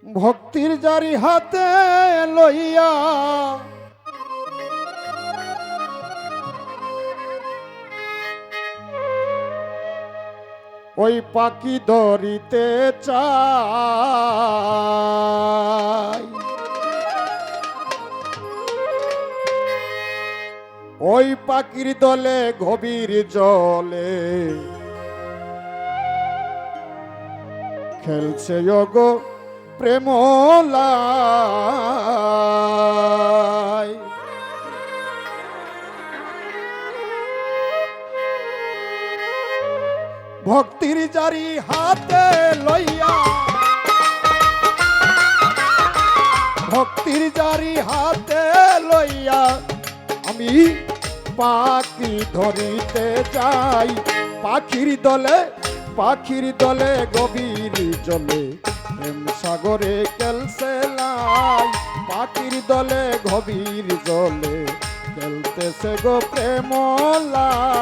ভক্তির জারি হাতে লইয়া ওই পাখি ধরিতে চাই, ওই পাখির দলে গভীর জলে খেলছে গো প্রেমলাই। ভক্তির জারি হাতে লইয়া, ভক্তির জারি হাতে লইয়া আমি পাখি ধরিতে যাই, পাখির দলে গভীর জলে প্রেম সাগরে খেলছে লাই, পাখির দলে গভীর জলে খেলতেছে গো প্রেমলাই।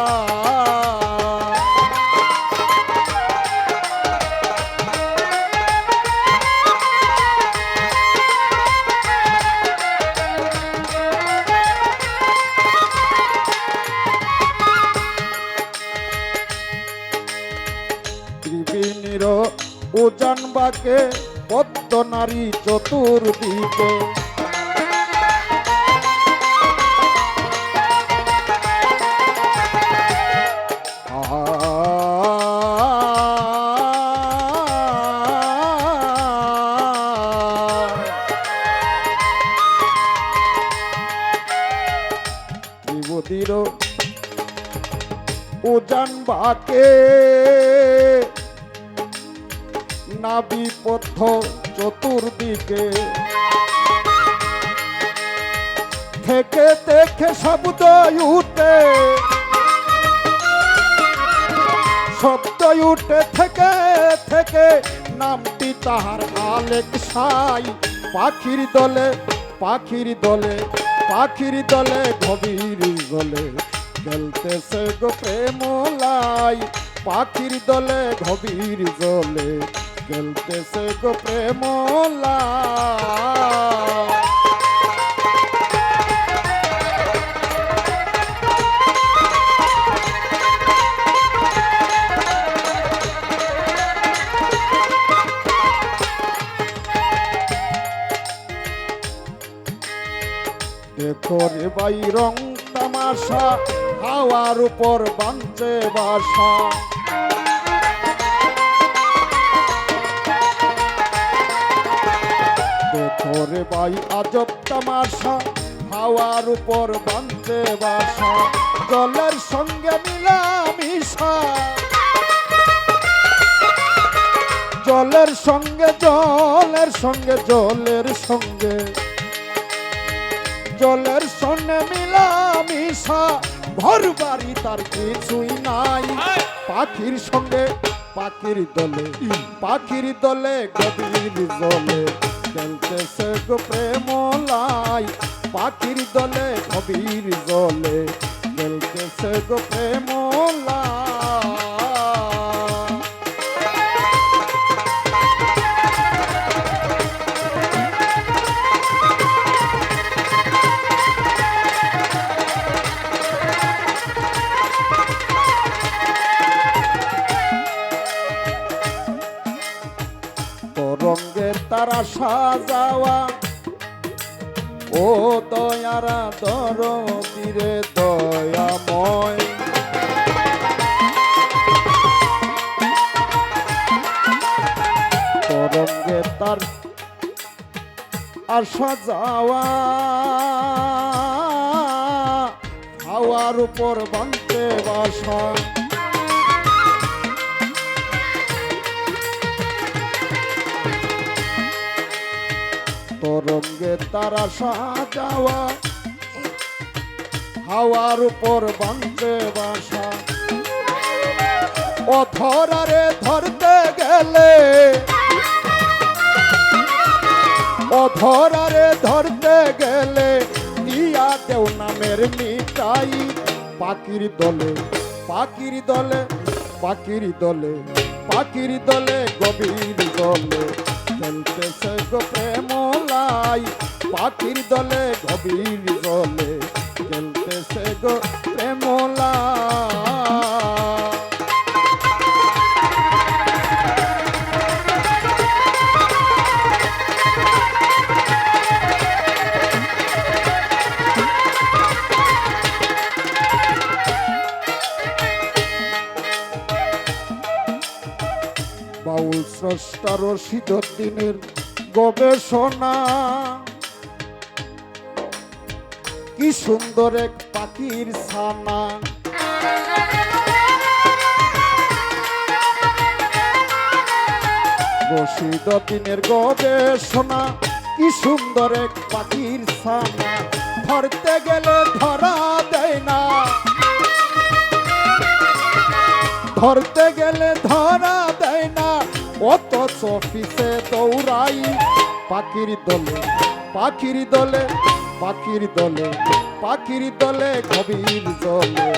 ত্রিবেণীর উজান বাঁকে পদ্ম নারী চতুর্দিকে, ত্রিবেণীর উজান বাঁকে নাবি পথ চতুর্দিকে, থেকে দেখে শব্দ উঠে, শব্দ উঠে থেকে থেকে নামটি তাহার আলেক সাই, পাখির দলে পাখির দলে পাখির দলে গভীর জলে খেলতেছে গো প্রেমলাই, পাখির দলে গভীর জলে খেলতেছে গো প্রেমলাই। দেখো রে ভাই রং তামাশা, হাওয়ার উপর বাঁধছে বাসা, দেখো রে ভাই আজব তামাশা, হাওয়ার উপর বাঁধছে বাসা, জলের সঙ্গে মিলামিশা, জলের সঙ্গে জলের সঙ্গে জলের সঙ্গে জলের সঙ্গে মিলামিশা, ঘর বাড়ি তার কিছুই নাই, পাখির সঙ্গে পাখির দলে গভীর জলে খেলতেছে গো প্রেমলাই, পাখির দলে গভীর জলে খেলতেছে গো প্রেমলাই। রঙ্গের তারা সাজাওয়া ও দয়ারা দরদিরে দয়াময়, রঙ্গের তার আসা যাওয়া, হাওয়ার উপর বাঁধতে বাসা, তরঙ্গে তারা সাজাওয়া, হাওয়ার উপর বাঁধতে বাসা, অধরারে ধরতে গেলে, অধরারে ধরতে গেলে দিয়া দেও নামের মিঠাই, পাখির দলে পাখির দলে পাখির দলে পাখির দলে গভীর জলে খেলতেছে গো প্রেমলাই, পাখির দলে গভীর জলে খেলতেছে গো প্রেমলাই। বাউল স্রষ্টা রশিদউদ্দিনের গবেষণা, কি সুন্দর এক পাখির ছানা। রশিদউদ্দিনের গবেষণা, কি সুন্দর এক পাখির ছানা। ধরতে গেলে ধরা দেয় না, ধরতে গেলে ধরা দেয় না, অথচ অফিসে দৌড়াই। পাখির দলে, পাখির দলে, পাখির দলে, পাখির দলে গভীর জলে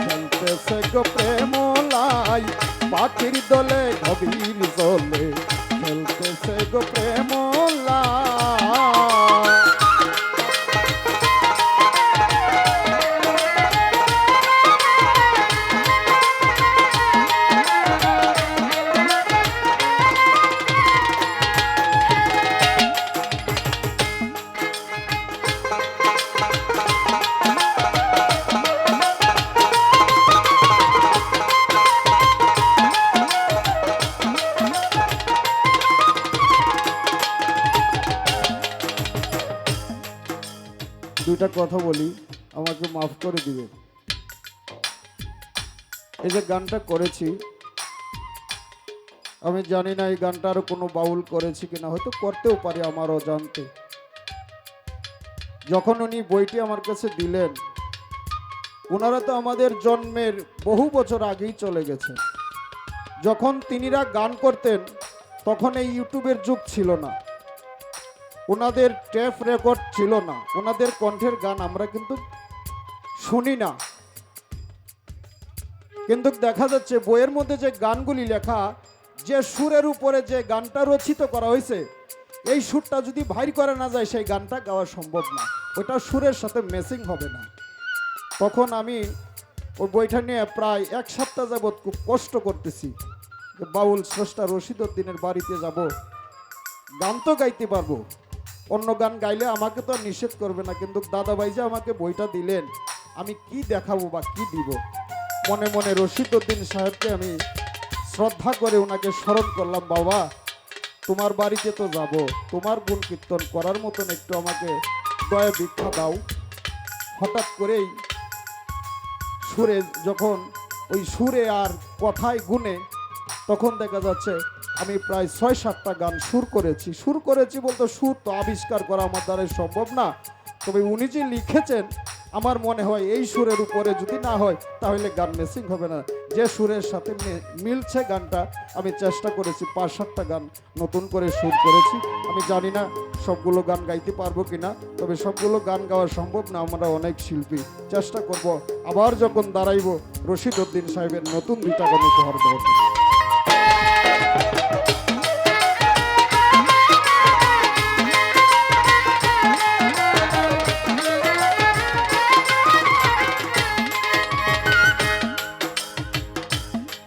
খেলতেছে গো প্রেমলাই, পাখির দলে গভীর জলে খেলতেছে গো প্রেমলাই। দুইটা কথা বলি, আমাকে মাফ করে দিবেন। এই যে গানটা করেছি, আমি জানি না এই গানটা আরো কোনো বাউল করেছি কিনা, হয়তো করতেও পারে আমার অজান্তে। যখন উনি বইটি আমার কাছে দিলেন, ওনারা তো আমাদের জন্মের বহু বছর আগেই চলে গেছে। যখন তিনিরা গান করতেন তখন এই ইউটিউবের যুগ ছিল না, ওনাদের টেপ রেকর্ড ছিল না, ওনাদের কণ্ঠের গান আমরা কিন্তু শুনি না। কিন্তু দেখা যাচ্ছে বইয়ের মধ্যে যে গানগুলি লেখা, যে সুরের উপরে যে গানটা রচিত করা হয়েছে, এই সুরটা যদি বাইর করা না যায় সেই গানটা গাওয়া সম্ভব না, ওটা সুরের সাথে ম্যাচিং হবে না। তখন আমি ওই বইটা নিয়ে প্রায় এক সপ্তাহ যাবৎ খুব কষ্ট করতেছি যে বাউল স্রষ্টা রশিদউদ্দিনের বাড়িতে যাব, গান তো গাইতে পারবো, অন্য গান গাইলে আমাকে তো নিষেধ করবে না, কিন্তু দাদাভাই যে আমাকে বইটা দিলেন, আমি কি দেখাবো বা কি দিব। মনে মনে রশিদউদ্দিন সাহেবকে আমি শ্রদ্ধা করে ওনাকে স্মরণ করলাম, বাবা তোমার বাড়িতে তো যাব, তোমার গুণ কীর্তন করার মতন একটু আমাকে দয়া ভিক্ষা দাও। হঠাৎ করেই সুরে, যখন ওই সুরে আর কথায় গুণে, তখন দেখা যাচ্ছে আমি প্রায় ৬-৭টা গান সুর করেছি বলতে সুর তো আবিষ্কার করা আমার দ্বারা সম্ভব না, তবে উনি যে লিখেছেন আমার মনে হয় এই সুরের উপরে যদি না হয় তাহলে গান ম্যাচিং হবে না। যে সুরের সাথে মিলছে গানটা আমি চেষ্টা করেছি, ৫-৭টা গান নতুন করে সুর করেছি। আমি জানি না সবগুলো গান গাইতে পারবো কিনা, তবে সবগুলো গান গাওয়া সম্ভব না, আমরা অনেক শিল্পী, চেষ্টা করব আবার যখন দাঁড়াইব রশিদউদ্দিন সাহেবের নতুন 2টা গান উপহার দেওয়ার।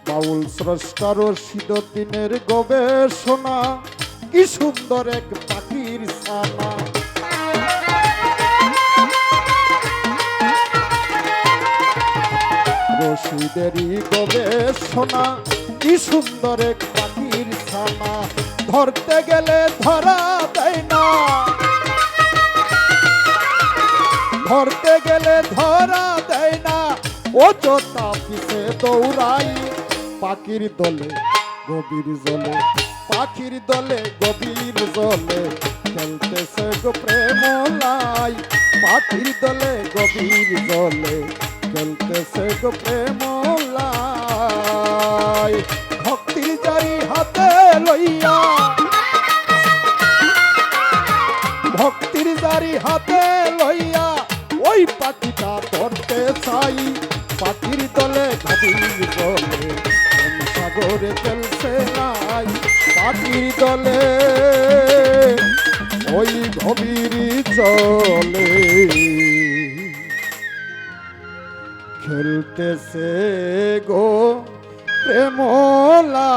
বাউল স্রষ্টা রশিদউদ্দিনের গবেষণা, কি সুন্দর এক পাখির ছানা। রশিদেরই গবেষণা, কি সুন্দর এক পাখির ছানা। ধরতে গেলে ধরা দেয় না, ধরতে গেলে ধরা দেয় না, অযথা পিছে দৌড়াই। পাখির দলে গভীর জলে, পাখির দলে গভীর জলে খেলতেছে গো প্রেমলাই, পাখির দলে গভীর জলে খেলতেছে গো প্রেমলাই। ভক্তির জারি হাতে লইয়া, ভক্তির জারি হাতে লইয়া ওই পাখিটা ধরতে চাই। পাখির দলে গভীর জলে সাগরে চলছে নাই, পাখির দলে ওই গভীর চলে খেলতেছে গো প্রেমলা